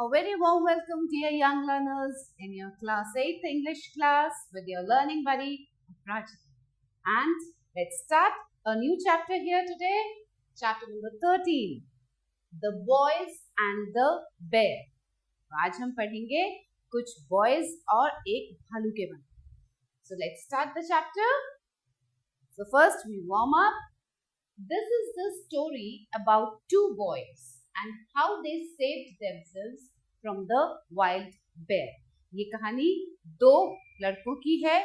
A very warm welcome, dear young learners, in your class 8th English class with your learning buddy, Rajat. And let's start a new chapter here today, chapter number 13, The Boys and the Bear. आज हम पढ़ेंगे कुछ boys और एक भालू के बारे में. So let's start the chapter. So first we warm up. This is the story about two boys and how they saved themselves from the wild bear. ये कहानी दो लड़कों की है.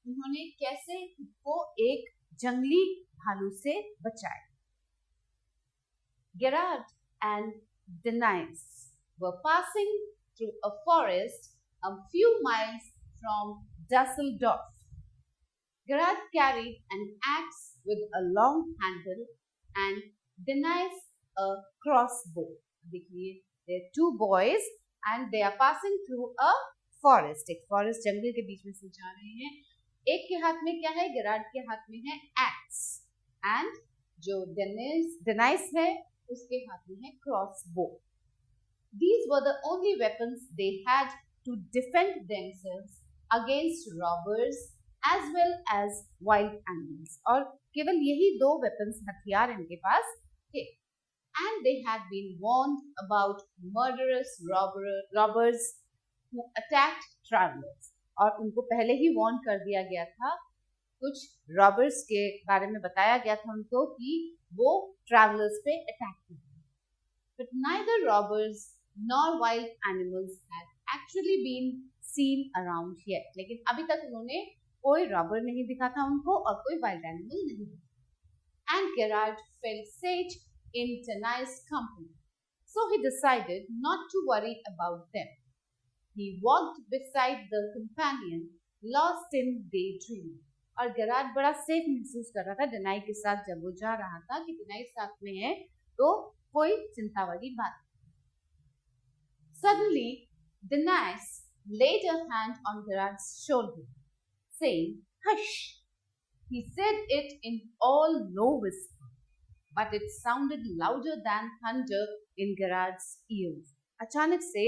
उन्होंने कैसे खुद को एक जंगली भालू से बचाया. Gerard and Denise were passing through a forest a few miles from Dusseldorf. Gerard carried an axe with a long handle and Denise a crossbow. देखिए, there are two boys and they are passing through a forest. एक forest जंगल के बीच में से जा रहे हैं. एक के हाथ में क्या है? Gerard के हाथ में है axe and जो Denise है उसके हाथ में है crossbow. These were the only weapons they had to defend themselves against robbers as well as wild animals. और केवल यही दो weapons हथियार इनके पास थे. And they had been warned about murderous robbers who attacked travelers. और उनको पहले ही warn कर दिया गया था. कुछ robbers के बारे में बताया गया था उनको कि वो travelers पे attack करेंगे. But neither robbers nor wild animals had actually been seen around yet. लेकिन अभी तक उन्होंने कोई रॉबर नहीं दिखा था उनको और कोई वाइल्ड एनिमल नहीं. And Gerard felt safe in Denise's company, so he decided not to worry about them. He walked beside the companion, lost in daydreaming. और Gerard बड़ा सेफ महसूस कर रहा था Denise के साथ जब वो जा रहा था कि Denise साथ में है तो कोई चिंता वाली बात. Suddenly, Denise laid a hand on Gerard's shoulder, saying, "Hush!" He said it in all low whisper, but it sounded louder than thunder in Gerard's ears. अचानक से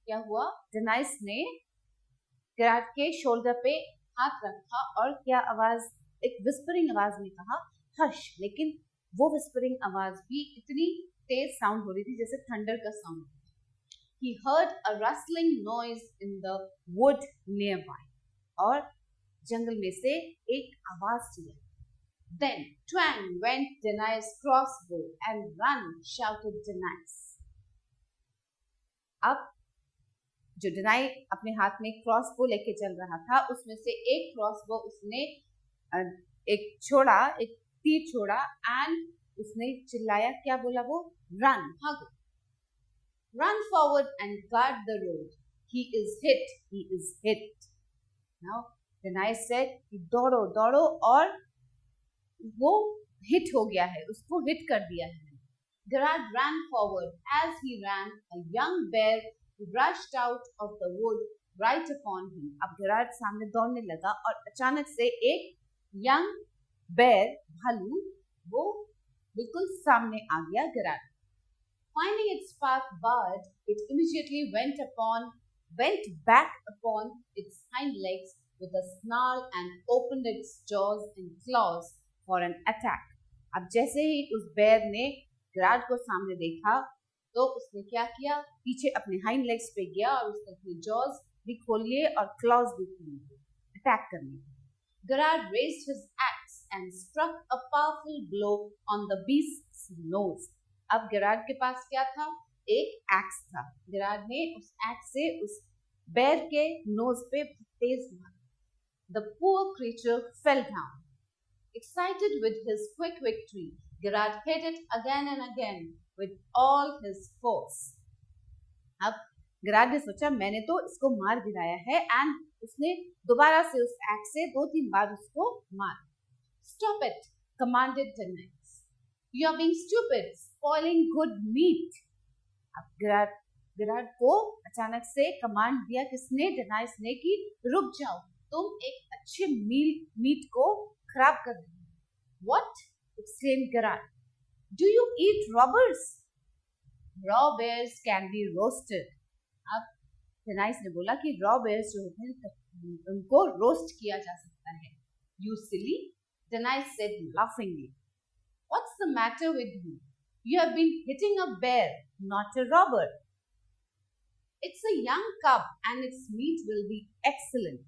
क्या हुआ? Denise ने Gerard के शोल्डर पे हाथ रखा और क्या आवाज? एक विस्परिंग आवाज में कहा "Hush!" लेकिन वो विस्परिंग आवाज भी इतनी तेज साउंड हो रही थी जैसे थंडर का sound. He heard a rustling noise in the wood nearby. और जंगल में से एक आवाज चली. Then twang went Denise's crossbow and run, shouted Denise. अब जो Denise अपने हाथ में क्रॉसबो लेके चल रहा था उसमें से एक क्रॉसबो उसने एक तीर छोड़ा and उसने चिल्लाया. क्या बोला वो? Run, भागो. Run forward and guard the road. He is hit. He is hit. Now Denise said कि दौड़ो दौड़ो और वो हिट हो गया है, उसको हिट कर दिया है. Gerard ran forward. As he ran, a young bear rushed out of the wood right upon him. अब Gerard सामने दौड़ने लगा और अचानक से एक young bear भालू वो बिल्कुल सामने आ गया Gerard. Finding its path barred, it immediately went back upon its hind legs with a snarl and opened its jaws and claws for an attack. अब जैसे ही उस बेर ने Gerard को सामने देखा तो उसने क्या किया? पीछे अपने हाइंड लेग्स पे गया और उसने अपने जॉज भी खोल लिए और क्लॉज भी खोल लिए अटैक करने. Gerard raised his axe and struck a powerful blow on the beast's nose. अब Gerard के पास क्या था? एक एक्स था. Gerard ने उस एक्स से उस बेर के नोज पे तेज मारा. The poor creature fell down. Excited with his quick victory, Gerard hit it again and again with all his force. अब Gerard ने सोचा मैंने तो इसको मार गिराया है and उसने दोबारा से उस एक्स से 2-3 बार उसको मारा. Stop it, commanded Denise. You are being stupid, spoiling good meat. अब Gerard को अचानक से कमांड दिया किसने? Denise ने कि रुक जाओ, तुम एक अच्छे मीट को खराब कर रहे हो. What? exclaimed Gerard. Do you eat robbers? Raw bears can be roasted. अब डेनाइस ने बोला कि रॉ बेयर्स जो होते हैं उनको रोस्ट किया जा सकता है. You silly, Denise said laughingly. What's the matter with you? You have been hitting a bear, not a robber. It's a young cub and its meat will be excellent.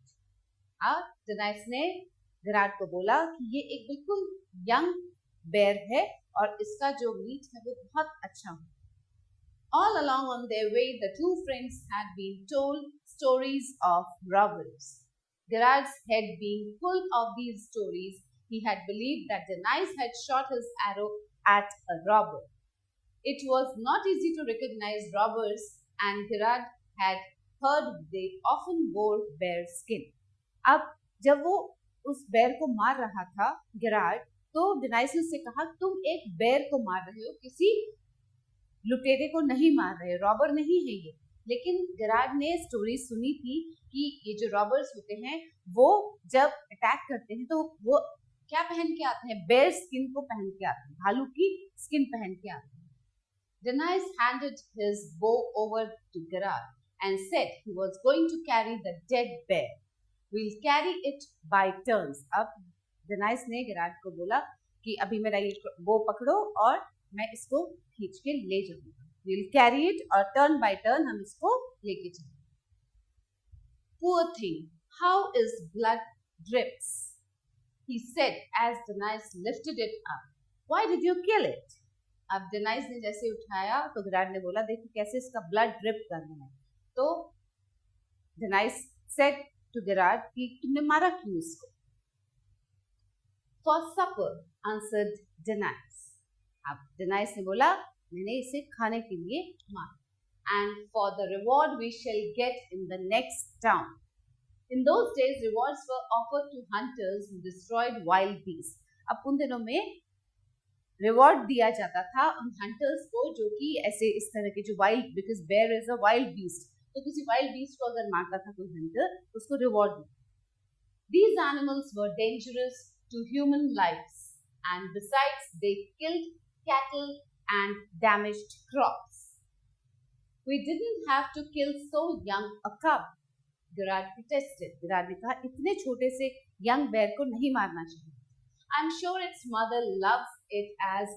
अब डेनाइस ने गेरार्ड को बोला कि ये एक बिल्कुल यंग बेयर है और इसका जो मीट है वो बहुत अच्छा है. All along on their way, the two friends had been told stories of robbers. Gerard's head being full of these stories, he had believed that Denise had shot his arrow at a robber. It was not easy to recognize robbers, and Gerard had heard they often wore bear skin. अब जब वो उस बेर को मार रहा था Gerard, तो डेनाइस ने उससे कहा तुम एक बेर को मार रहे हो, किसी लुटेरे को नहीं मार रहे, रॉबर नहीं है ये. लेकिन गेरार्ड ने स्टोरी सुनी थी कि ये जो रॉबर्स होते हैं वो जब अटैक करते हैं तो वो क्या पहन के आते हैं, बेर स्किन को पहन के आते हैं, भालू की स्किन पहन के आते हैं. डेनाइस handed his bow over to Gerard and said he was going to carry the dead bear. We'll carry it by turns. अब डेनाइस ने गेरार्ड को बोला कि अभी मेरा ये बो पकड़ो और मैं इसको खींच के ले जाऊंगा. We'll carry it और turn by turn हम इसको लेके चलेंगे. Poor thing, how his blood drips, he said as Denise lifted it up. Why did you kill it? अब डेनाइस ने जैसे उठाया तो गेरार्ड ने बोला देखो कैसे इसका ब्लड ड्रिप कर रहा है. तो डेनाइस said to Gerard कि तुमने मारा क्यों इसको? For supper, answered Denise. अब डेनाइस ने बोला मैंने इसे खाने के लिए मारा. And for the reward we shall get in the next town. In those days, rewards were offered to hunters who destroyed wild beasts. अब उन दिनों में रिवॉर्ड दिया जाता था उन हंटर्स को जो कि ऐसे इस तरह के जो wild, because bear is a wild beast, तो किसी वाइल्ड बीस्ट को अगर मारता था कोई हंटर उसको रिवॉर्ड दिया. These animals were dangerous to human lives and besides they killed cattle and damaged crops. We didn't have to kill so young a cub. Gerard protested. Gerard ने कहा इतने छोटे से यंग बेयर को नहीं मारना चाहिए. I'm sure its mother loves it as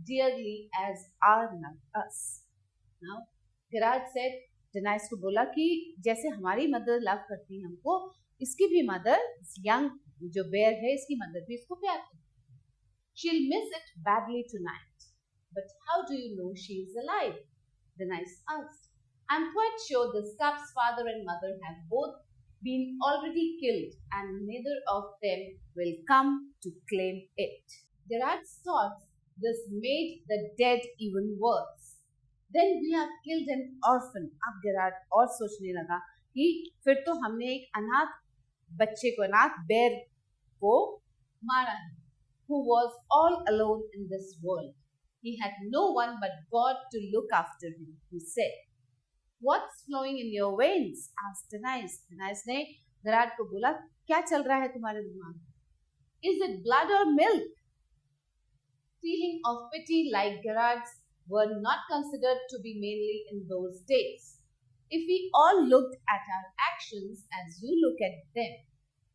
dearly as our love us. Now, Gerard said, डेनाइस को बोला कि जैसे हमारी मदर लव करती है हमको, इसकी भी मदर, यंग जो बेयर है इसकी मदर भी इसको प्यार करती है. She'll miss it badly tonight. But how do you know she is alive? Denise asked. I'm quite sure the cub's father and mother have both been already killed and neither of them will come to claim it. Gerard thought this made the dead even worse. Then we have killed an orphan. अब Gerard और सोचने लगा कि फिर तो हमने एक अनाथ बच्चे को, अनाथ बेर को मारा है, who was all alone in this world. He had no one but God to look after him, he said. What's flowing in your veins? asked Denise. Denise ने गेरार्ड को बोला क्या चल रहा है तुम्हारे दिमाग में? Is it blood or milk? Feeling of pity like Gerard's were not considered to be mainly in those days. If we all looked at our actions as you look at them,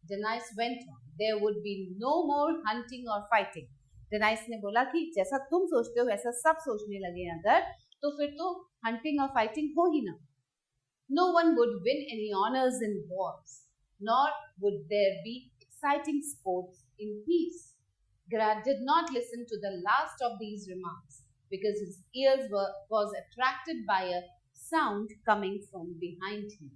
Denise went on, there would be no more hunting or fighting. Denise ने बोला कि जैसा तुम सोचते हो वैसा सब सोचने लगे अगर, तो फिर तो hunting और fighting हो ही ना. No one would win any honors in wars, nor would there be exciting sports in peace. Gerard did not listen to the last of these remarks because his ears was attracted by a sound coming from behind him.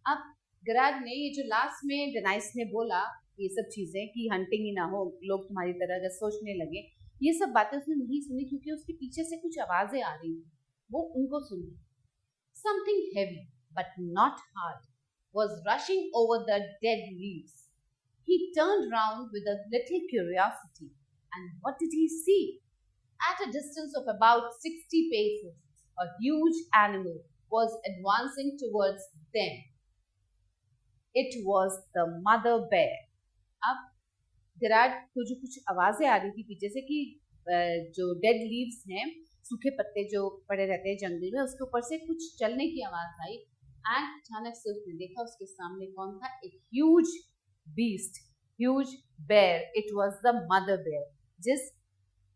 अब Gerard ने ये जो last में डेनाइस ने बोला ये सब चीजें कि हंटिंग ही ना हो, लोग तुम्हारी तरह अगर सोचने लगे, ये सब बातें उसने नहीं सुनी क्योंकि उसके पीछे से कुछ आवाजें आ रही थी, वो उनको सुनी. Something heavy but not hard was rushing over the dead leaves. He turned round with a little curiosity, and what did he see? At a distance of about 60 paces, a huge animal was advancing towards them. It was the mother bear. अब Gerard को जो कुछ आवाजें आ रही थी पीछे से कि जो डेड लीव्स हैं, सूखे पत्ते जो पड़े रहते हैं जंगल में, उसके ऊपर से कुछ चलने की आवाज आई, एंड अचानक से उसने देखा उसके सामने कौन था, एक huge beast, huge bear. It was the mother bear जिस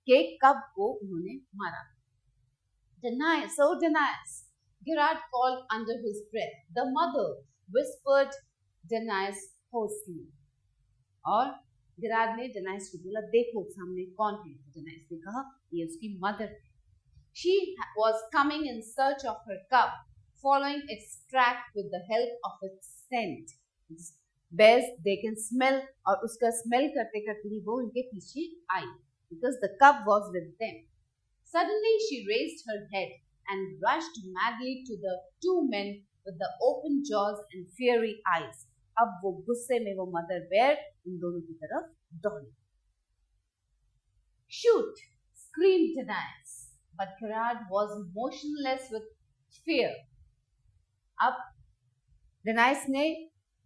के कब को उन्होंने मारा. Denies, oh Denies, Gerard called under his breath. The mother whispered Denies hoarsely. और गिराड ने डेनाइस को बोला, देखो सामने कौन है. डेनाइस ने कहा, ये उसकी मदर है. She was coming in search of her cub, following its track with the help of its scent. Bears, they can smell, और उसका स्मेल करते करते ही वो उनके पीछे आई, because the cub was with them. Suddenly she raised her head and rushed madly to the two men with the open jaws and fiery eyes. अब वो गुस्से में वो मदर बेयर उन दोनों की तरफ दौड़ी. Shoot! Screamed Denies, but Gerard was motionless with fear. अब Denies ने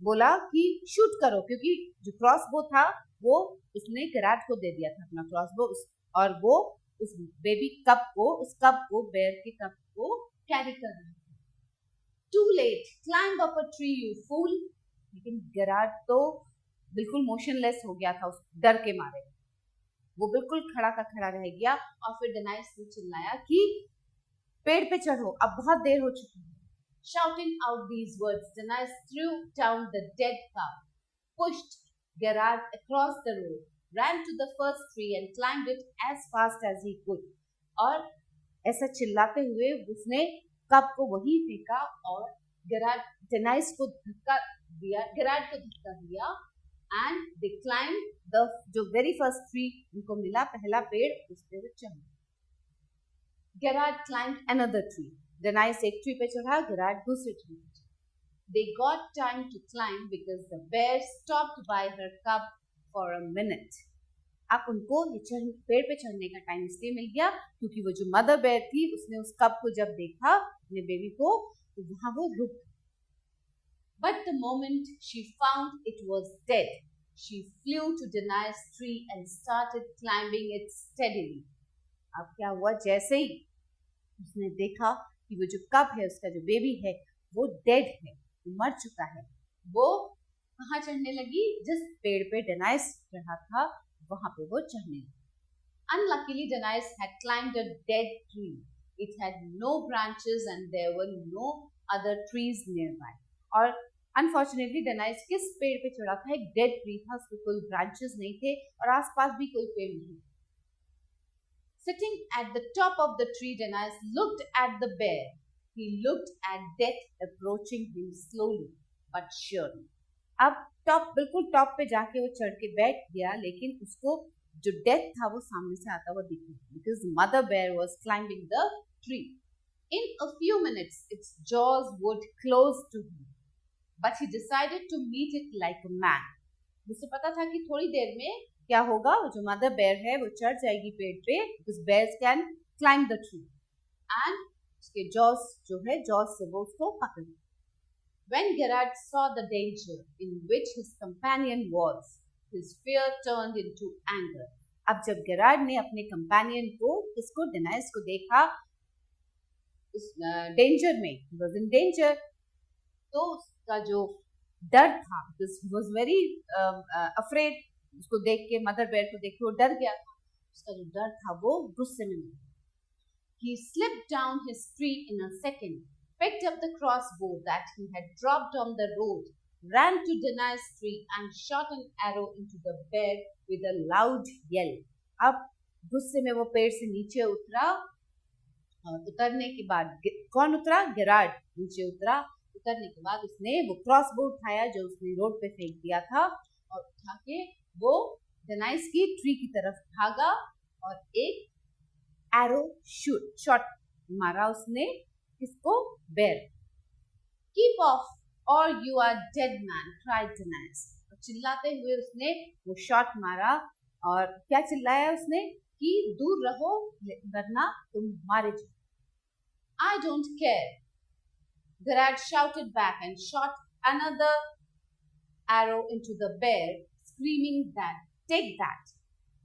बोला कि शूट करो, क्योंकि जो क्रॉसबो था वो उसने Gerard को दे दिया था अपना क्रॉसबो, और वो उस बेबी कप को, उस कप को, बेयर के कप को कैरी कर रहा था. Too late, climb up a tree, you fool. लेकिन गेरार्ड तो बिल्कुल मोशनलेस हो गया था उस डर के मारे. वो बिल्कुल खड़ा का खड़ा रह गया. और फिर डेनाइस ने चिल्लाया कि पेड़ पे चढ़ो, अब बहुत देर हो चुकी है. Shouting out these words, Denies threw down the dead cow, pushed Gerard across the road, ran to the first tree and climbed it as fast as he could. और ऐसा चिल्लाते हुए उसने कप को वहीं फेंका और डेनाइस को धक्का दिया, गेरार्ड को धक्का दिया. एंड दे क्लाइम्ब द जो वेरी फर्स्ट ट्री उनको मिला, पहला पेड़, उस पे चढ़. Gerard climb another tree. Denise एक ट्री पे चढ़ा, गेरार्ड दूसरे ट्री पे चढ़ा. They got time to climb because the bear stopped by her cub for a minute. अब उनको पेड़ पे चढ़ने का टाइम इसलिए मिल गया क्योंकि वो जो मदर बेयर थी उसने उस कब को जब देखा, अपने बेबी को, तो वहां वो रुक. But the moment she found it was dead, she flew to Denies' tree and started climbing it steadily. अब क्या हुआ, जैसे ही उसने देखा कि वो जो कब है, उसका जो बेबी है, वो डेड है, मर चुका है, वो कहाँ चढ़ने लगी, जिस पेड़ पे डेनाइस चढ़ा था वहां पे वो चढ़ने लगी. Unluckily, Denies had climbed a dead tree. It had no branches and there were no other trees nearby. और अनफॉर्चुनेटली डेनाइस किस पेड़ पे चढ़ा था, एक डेड ट्री था, उसके कोई ब्रांचेस नहीं थे और आसपास भी कोई पेड़ नहीं. Sitting at the top of the tree, Denies looked at the bear. He looked at death approaching him slowly but surely. अब बिल्कुल टॉप पे जाके वो चढ़ के बैठ गया, लेकिन उसको जो डेथ था वो सामने से आता हुआ दिखा, because the mother bear was climbing the tree. In a few minutes, its jaws would close to him, but he decided to meet it like a man. उसे पता था कि थोड़ी देर में क्या होगा, जो मदर बेयर है वो चढ़ जाएगी पेड़ पे, because bears can climb the tree, and उसके jaws जो है, jaws से वो उसको पकड़. When Gerard saw the danger in which his companion was, his fear turned into anger. अब जब गेरार्ड ने अपने कंपेनियन को, इसको, डेनाइस को देखा उस डेंजर में, he was in danger, तो उसका जो डर था, because he was very afraid, उसको देख के, मदर बेयर को देख के वो डर गया था, उसका जो डर था वो गुस्से में मिला. He slipped down his tree in a second, picked up the crossbow that he had dropped on the road, ran to Denies' tree and shot an arrow into the bear with a loud yell. अब गुस्से में वो पेड़ से नीचे उतरा, और उतरने के बाद कौन उतरा, गेरार्ड नीचे उतरा. उतरने के बाद उसने वो क्रॉसबो उठाया जो उसने रोड पे फेंक दिया था, और उठा के वो डेनाइस की ट्री की तरफ भागा और एक एरो शॉट मारा उसने, किसको, bear. Keep off or you are dead man, cried Denise. चिल्लाते हुए उसने वो शॉट मारा, और क्या चिल्लाया उसने कि दूर रहो वरना तुम मारे जाओ. I don't care, Gerard shouted back and shot another arrow into the bear, screaming that, take that.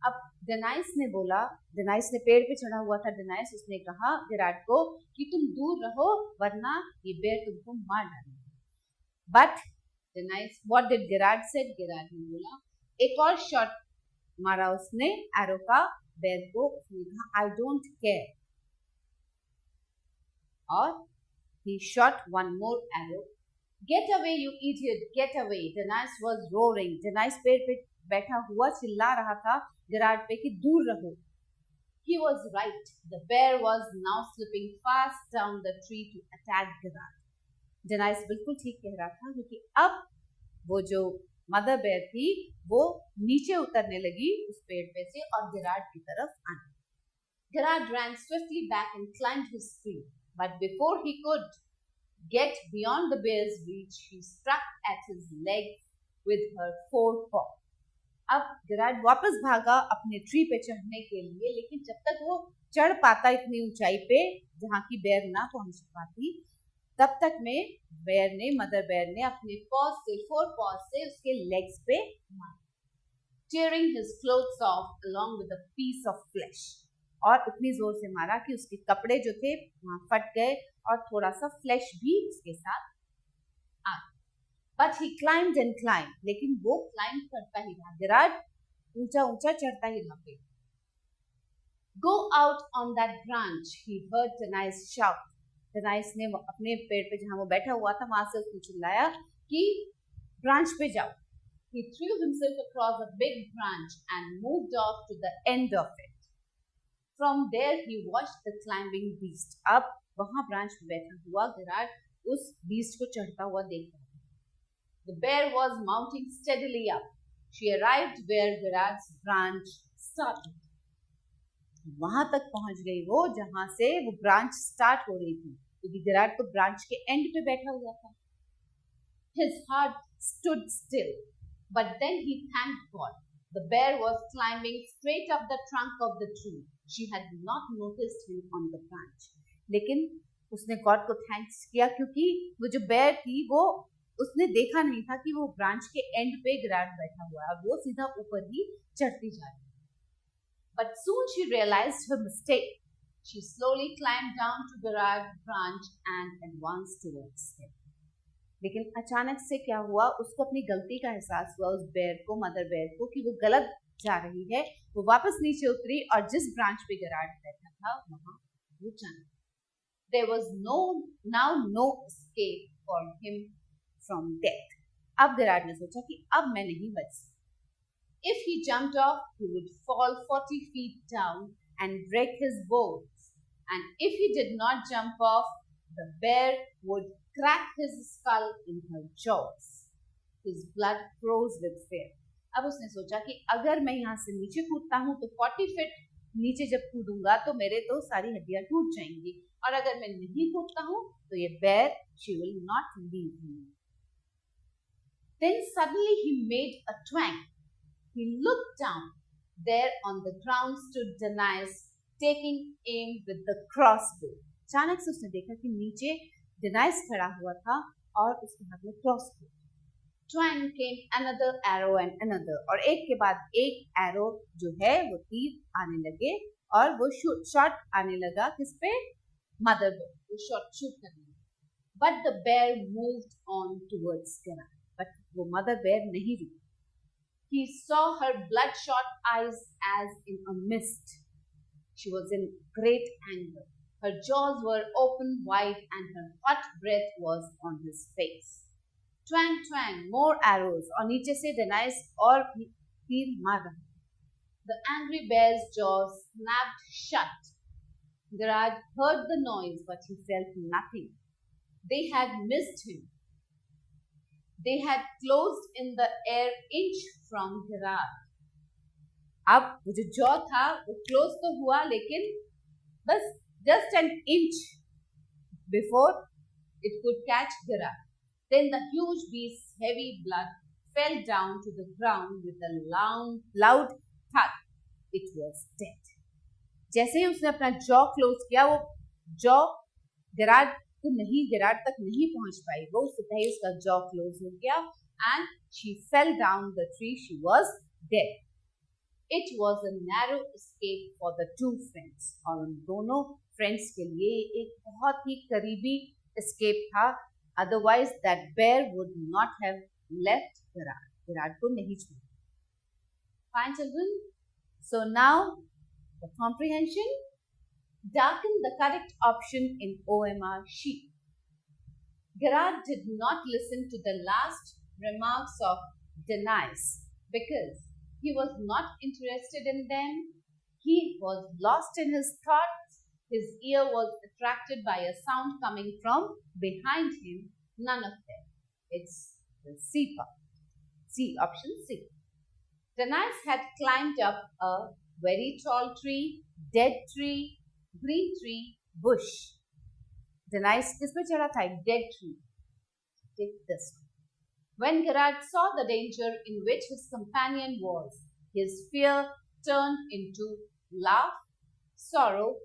अब डेनाइस ने बोला, डेनाइस ने पेड़ पे चढ़ा हुआ था, डेनाइस उसने कहा गेरार्ड को कि तुम दूर रहो वरना ये बेर तुमको मार डालेगा। But Denise, what did Gerard said, Gerard ने बोला, एक और शॉट मारा उसने एरो का बेर को, उसने कहा आई डोंट केयर, और he shot one more arrow. Get away you idiot, get away, Denais was roaring. Denais पेड़ पे बैठा हुआ चिल्ला रहा था गेरार्ड पे कि दूर रहो। He was right. The bear was now slipping fast down the tree to attack Gerard. Denais बिल्कुल ठीक कह रहा था क्योंकि अब वो जो मदर बेयर थी वो नीचे उतरने लगी उस पेड़ पे से और गेरार्ड की तरफ आने। Gerard ran swiftly back and climbed his tree, but before he could get beyond the bear's reach, she struck at his legs with her forepaw. अब गेरार्ड वापस भागा अपने ट्री पे चढ़ने के लिए, लेकिन जब तक वो चढ़ पाता इतनी ऊंचाई पे जहाँ की बेयर ना पहुंच पाती, तब तक में बेयर ने, मदर बेयर ने अपने पॉज से, फोर पॉज से उसके लेग्स पे मारा, tearing his clothes off along with a piece of flesh. और उतनी जोर से मारा कि उसके कपड़े जो थे वहां फट गए और थोड़ा सा फ्लैश भी उसके साथ आ गया। But he climbed and climbed, लेकिन वो क्लाइंब करता ही रहा, गेरार्ड ऊंचा ऊंचा चढ़ता ही रहा पे। Go out on that branch, he heard Denise shout. Denise ने अपने पेड़ पे जहां वो बैठा हुआ था वहां से उसने चिल्लाया कि ब्रांच पे जाओ। He threw himself across a big branch and moved off to the end of it. From there he watched the climbing beast. अब वहां ब्रांच में बैठा हुआ गेरार्ड उस बीस्ट को चढ़ता हुआ देख रहा था। The bear was mounting steadily up. She arrived where Gerard's branch started. वहां तक पहुंच गई वो जहां से वो ब्रांच स्टार्ट हो रही थी, क्योंकि गेरार्ड तो ब्रांच के एंड पे बैठा हुआ था। His heart stood still, but then he thanked God. The bear was climbing straight up the trunk of the tree. She had not noticed him on the branch. लेकिन उसने God को thanks किया क्योंकि वो जो बेयर थी वो उसने देखा नहीं था कि वो ब्रांच के एंड पे गेरार्ड बैठा हुआ है और वो सीधा ऊपर ही चढ़ती जा रही है। But soon she realized her mistake. She slowly climbed down to Gerard's branch and advanced towards him. लेकिन अचानक से क्या हुआ, उसको अपनी गलती का एहसास हुआ, उस बेयर को, मदर बेयर को, कि वो गलत जा रही है। वो वापस नीचे उतरी और जिस ब्रांच पे गेरार्ड बैठा था वहां वो चला। There was now no escape for him from death. अब गेरार्ड ने सोचा कि अब मैं नहीं बच सकता। If he jumped off, he would fall 40 feet down and break his bones. And if he did not jump off, the bear would crack his skull in her jaws. His blood froze with fear. अब उसने सोचा कि अगर मैं यहाँ से नीचे कूदता हूँ तो 40 फीट नीचे जब कूदूंगा तो मेरे तो सारी हड्डियां टूट जाएंगी, और अगर मैं नहीं कूदता हूँ तो ये बेर, she will not leave me. Then suddenly he made a twang. He looked down. There on the ground stood Denais taking aim with the crossbow. अचानक से उसने देखा कि नीचे डेनाइस खड़ा हुआ था और उसके हाथ में crossbow. Twang came another arrow and another, और एक के बाद एक एरो जो है वो तीर आने लगे और वो शॉट आने लगा किस पे, मदर बेयर, वो शूट करने लगा। But the bear moved on towards Gerard, but वो मदर बेयर नहीं रुकी। He saw her bloodshot eyes as in a mist. She was in great anger. Her jaws were open wide and her hot breath was on his face. Twang, twang, more arrows, और नीचे से डेनाइस और तीर मार रहा। The angry bear's jaws snapped shut. Gerard heard the noise, but he felt nothing. They had missed him. They had closed in the air inch from Gerard. अब वो जो जॉ था वो क्लोज तो हुआ, लेकिन बस just an inch before it could catch Gerard. Then the huge beast's heavy blood fell down to the ground with a loud thud. It was dead. जैसे ही उसने अपना जॉ क्लोज किया, वो जॉ गेरार्ड तक नहीं पहुंच पाई, वो उससे ही उसका जॉ क्लोज हो गया and she fell down the tree. She was dead. It was a narrow escape for the two friends. और उन दोनों friends के लिए एक बहुत ही करीबी escape था. Otherwise, that bear would not have left Virat. Virat को नहीं छोड़ा. Fine, children. So now, the comprehension. Darken the correct option in OMR sheet. Gerard did not listen to the last remarks of Denise because he was not interested in them. He was lost in his thoughts. His ear was attracted by a sound coming from behind him. None of them. It's the C part. C, option C. Denise had climbed up a very tall tree, dead tree, green tree, bush. Denise किसमें चढ़ा था? Dead tree. Take this one. When Gerard saw the danger in which his companion was, his fear turned into laugh, sorrow,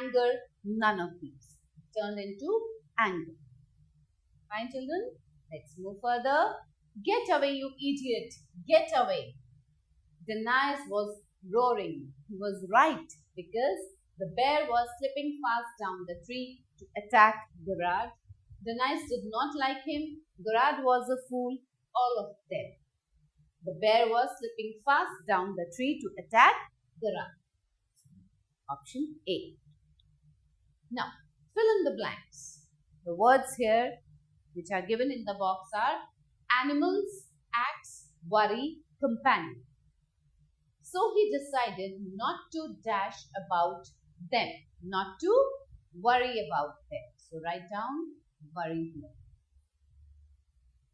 anger, none of these. Turned into anger. Fine, children? Let's move further. Get away, you idiot! Get away! Denise was roaring. He was right because the bear was slipping fast down the tree to attack Gerard. Denise did not like him. Gerard was a fool, all of them. The bear was slipping fast down the tree to attack Gerard. Option A. Now, fill in the blanks. The words here which are given in the box are animals, acts, worry, companion. So he decided not to dash about them, not to worry about them. So write down worry here.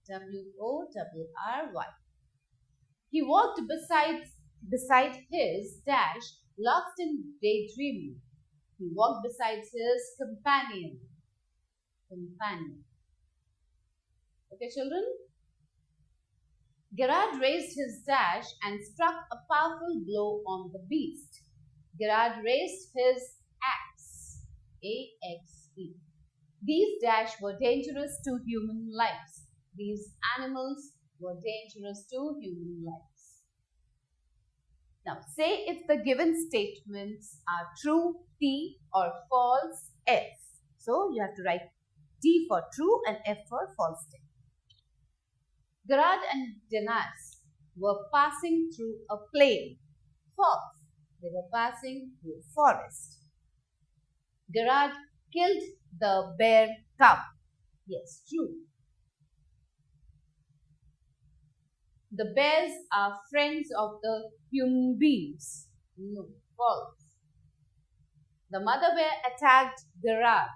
W-O-R-R-Y. He walked beside his dash, lost in daydreaming. He walked beside his companion. Okay, children? Gerard raised his dash and struck a powerful blow on the beast. Gerard raised his axe, A-X-E. These dash were dangerous to human lives. These animals were dangerous to human lives. Now, say if the given statements are true, T, or false, F. So, you have to write T for true and F for false statement. Gerard and Denise were passing through a plain. False. They were passing through a forest. Gerard killed the bear cub. Yes, true. The bears are friends of the human beings. No, false. The mother bear attacked Gerard.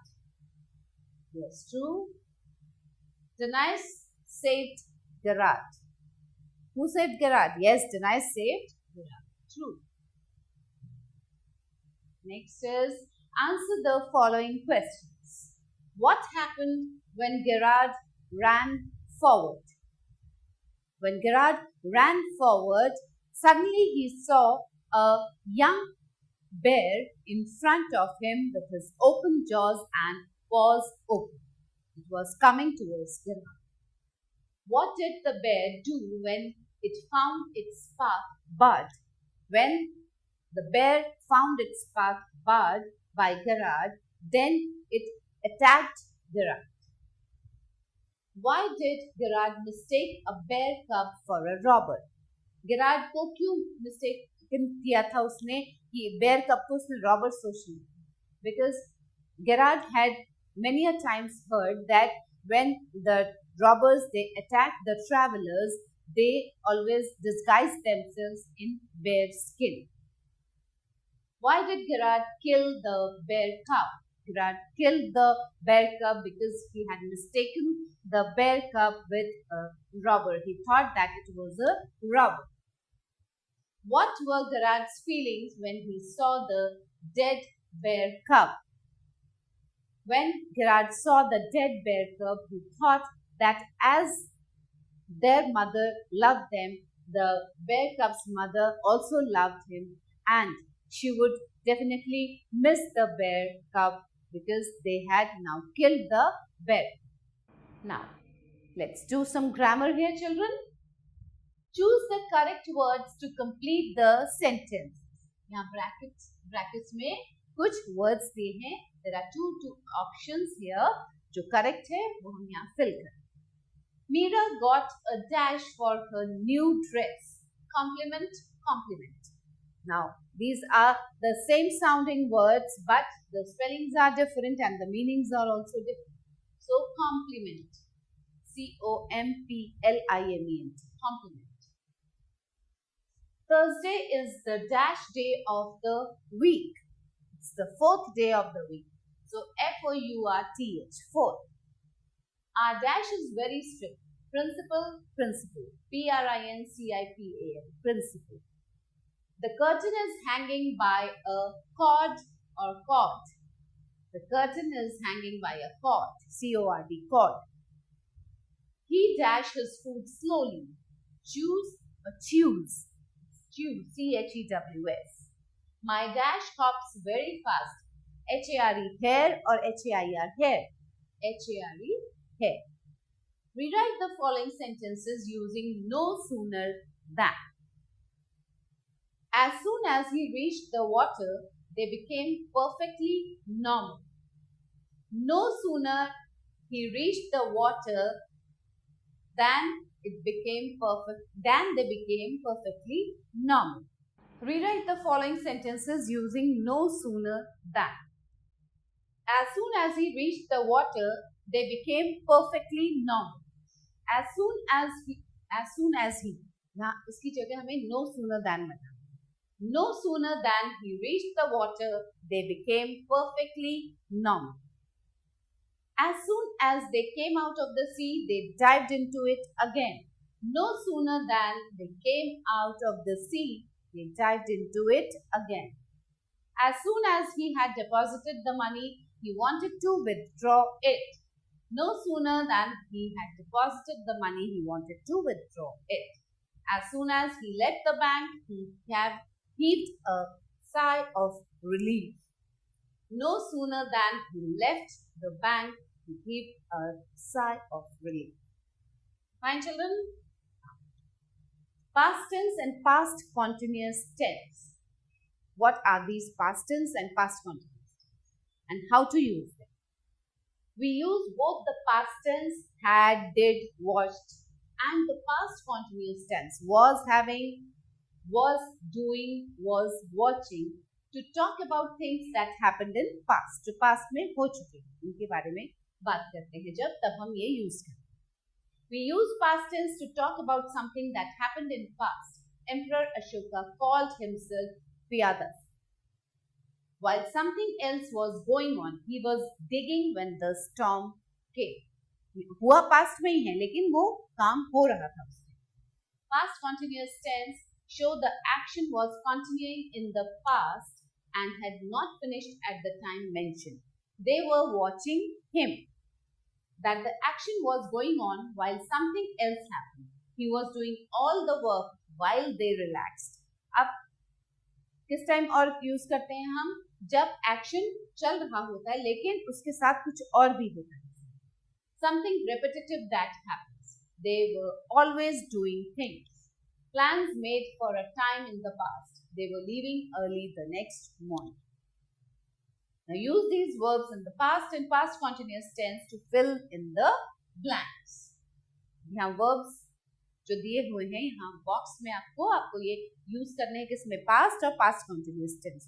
Yes, true. Denise saved Gerard. Who saved Gerard? Yes, Denise saved Gerard. True. Next is answer the following questions. What happened when Gerard ran forward? When Gerard ran forward, suddenly he saw a young bear in front of him with his open jaws and paws open. It was coming towards Gerard. What did the bear do when it found its path barred? When the bear found its path barred by Gerard, then it attacked Gerard. Why did Gerard mistake a bear cub for a robber? Gerard को क्यों mistake किया था उसने कि bear cub को उसने robber सोच लिया? Because Gerard had many a times heard that when the robbers they attack the travelers, they always disguise themselves in bear skin. Why did Gerard kill the bear cub? Gerard killed the bear cub because he had mistaken the bear cub with a robber. He thought that it was a robber. What were Gerard's feelings when he saw the dead bear cub? When Gerard saw the dead bear cub, he thought that as their mother loved them, the bear cub's mother also loved him, and she would definitely miss the bear cub because they had now killed the bear. Now, let's do some grammar here, children. Choose the correct words to complete the sentence. यहाँ brackets में कुछ words दिए हैं. There are two options here. जो correct है वो हम यहाँ fill करें. Meera got a dash for her new dress. Compliment, compliment. Now these are the same sounding words, but the spellings are different and the meanings are also different. So compliment, C-O-M-P-L-I-M-E-N-T, compliment. Thursday is the dash day of the week. It's the 4th day of the week. So F-O-U-R-T-H, 4th. Our dash is very strict. Principal, principal. P-R-I-N-C-I-P-A-L, principal. The curtain is hanging by a cord or cord. The curtain is hanging by a cord, C-O-R-D, cord. He dash his food slowly. Choose or choose. Choose, C-H-E-W-S. My dash hops very fast. H-A-R-E, hair or H-A-I-R, hair. H-A-R-E, hair. Rewrite the following sentences using no sooner than. As soon as he reached the water, they became perfectly normal. No sooner he reached the water than they became perfectly normal. Rewrite the following sentences using no sooner than. As soon as he reached the water, they became perfectly normal. As soon as he. ना इसकी जगह हमें no sooner than banana. No sooner than he reached the water, they became perfectly normal. As soon as they came out of the sea, they dived into it again. No sooner than they came out of the sea, they dived into it again. As soon as he had deposited the money, he wanted to withdraw it. No sooner than he had deposited the money, he wanted to withdraw it. As soon as he left the bank, he heaved a sigh of relief. No sooner than he left the bank, he heaved a sigh of relief. Fine, children? Past tense and past continuous tense. What are these past tense and past continuous tense? And how to use them? We use both the past tense, had, did, watched, and the past continuous tense, was having, was doing, was watching, to talk about things that happened in past. जो past में हो चुके हैं, उनके बारे में बात करते हैं जब, तब हम ये use करते हैं. We use past tense to talk about something that happened in past. Emperor Ashoka called himself Piyadas. While something else was going on, he was digging when the storm came. हुआ past में ही है, लेकिन वो काम हो रहा था उसमें. Past continuous tense show the action was continuing in the past and had not finished at the time mentioned. They were watching him. That the action was going on while something else happened. He was doing all the work while they relaxed. अब किस time और use करते हैं हम? जब action चल रहा होता है लेकिन उसके साथ कुछ और भी होता है. Something repetitive that happens. They were always doing things. Plans made for a time in the past. They were leaving early the next morning. Now use these verbs in the past and past continuous tense to fill in the blanks. यहाँ verbs जो दिए हुए हैं यहाँ box में आपको ये use करने हैं किसमें? पास्ट और past continuous tense.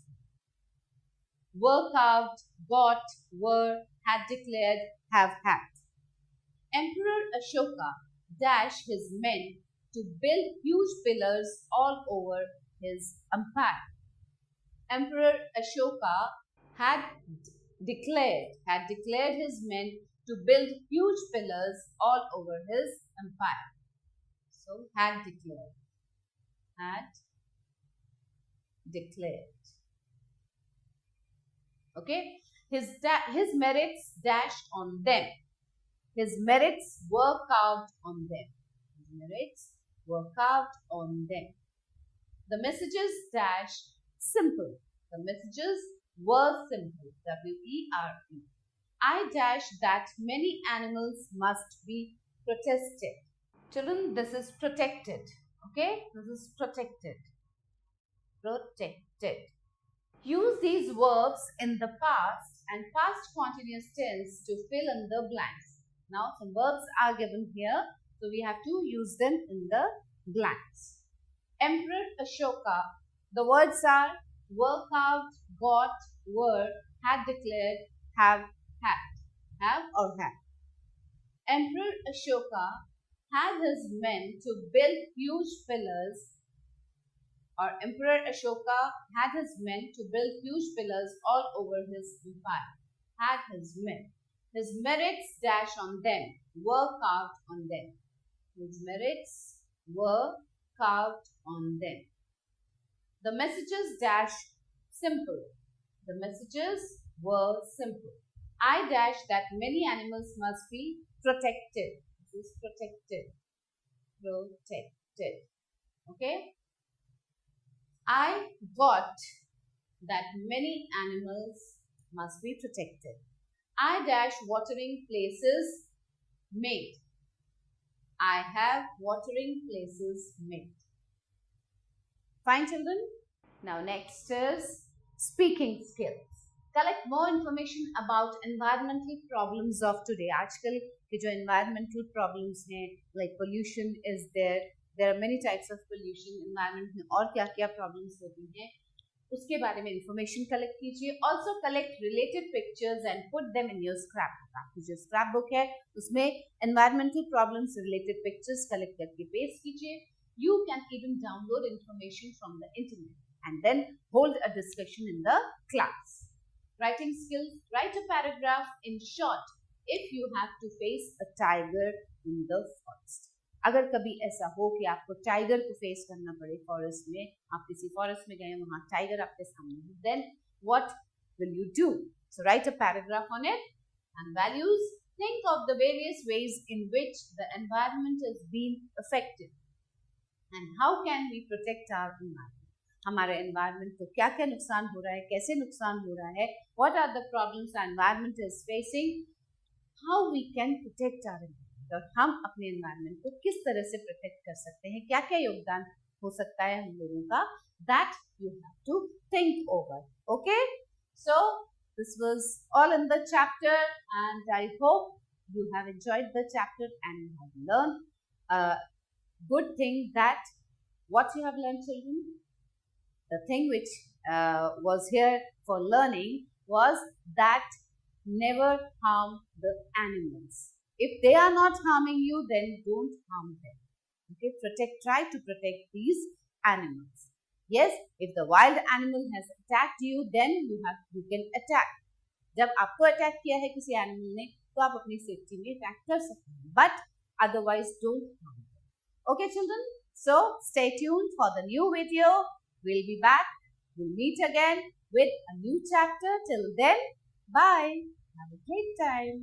Were carved, got, were, had declared, have had. Emperor Ashoka dashed his men to build huge pillars all over his empire. Emperor Ashoka had declared his men to build huge pillars all over his empire. So, had declared. Okay, his merits dashed on them. His merits were carved on them. His merits were carved on them. The messages dashed simple. The messages were simple. W-E-R-E. I dash that many animals must be protected. Children, this is protected. Okay, this is protected. Protected. Use these verbs in the past and past continuous tense to fill in the blanks. Now, some verbs are given here, so we have to use them in the blanks. Emperor Ashoka, the words are work out, got, were, had declared, have, had. Have or had. Emperor Ashoka had his men to build huge pillars, or Emperor Ashoka had his men to build huge pillars all over his empire. Had his men. His merits dash on them, were carved on them. His merits were carved on them. The messages dash simple. The messages were simple. I dash that many animals must be protected. This is protected. Protected. Okay. I got that many animals must be protected. I dash watering places made. I have watering places made. Fine, children? Now next is speaking skills. Collect more information about environmental problems of today. आजकल के जो environmental problems हैं, like pollution is there are many types of pollution environment में और क्या क्या problems होती हैं, उसके बारे में information collect कीजिए. Also collect related pictures and put them in your scrapbook. आपकी जो scrapbook है उसमें environmental problems related pictures collect करके paste कीजिए. You can even download information from the internet and then hold a discussion in the class. Writing skills, write a paragraph in short if you have to face a tiger in the forest. अगर कभी ऐसा हो कि आपको tiger को face करना पड़े forest में, आप किसी फॉरेस्ट में गए, वहां टाइगर आपके सामने है, then what will you do? So write a paragraph on it. And values, think of the various ways in which the environment is being affected and how can we protect our environment. हमारे environment को क्या क्या नुकसान हो रहा है, कैसे नुकसान हो रहा है, what are the problems our environment is facing, how we can protect our environment, और हम अपने एनवायरनमेंट को किस तरह से प्रोटेक्ट कर सकते हैं, क्या क्या योगदान हो सकता है हम लोगों का. That you have to think over. Okay, so this was all in the chapter and I hope you have enjoyed the chapter and you have learned a good thing. That what you have learned, children, the thing which was here for learning was that never harm the animals. If they are not harming you, then don't harm them. Okay, try to protect these animals. Yes, if the wild animal has attacked you, then you can attack. जब आपको attack किया है किसी animal ने, तो आप अपनी safety में अटैक कर सकते हैं, but otherwise don't harm them. Okay, children, so stay tuned for the new video. We'll be back. We'll meet again with a new chapter. Till then, bye. Have a great time.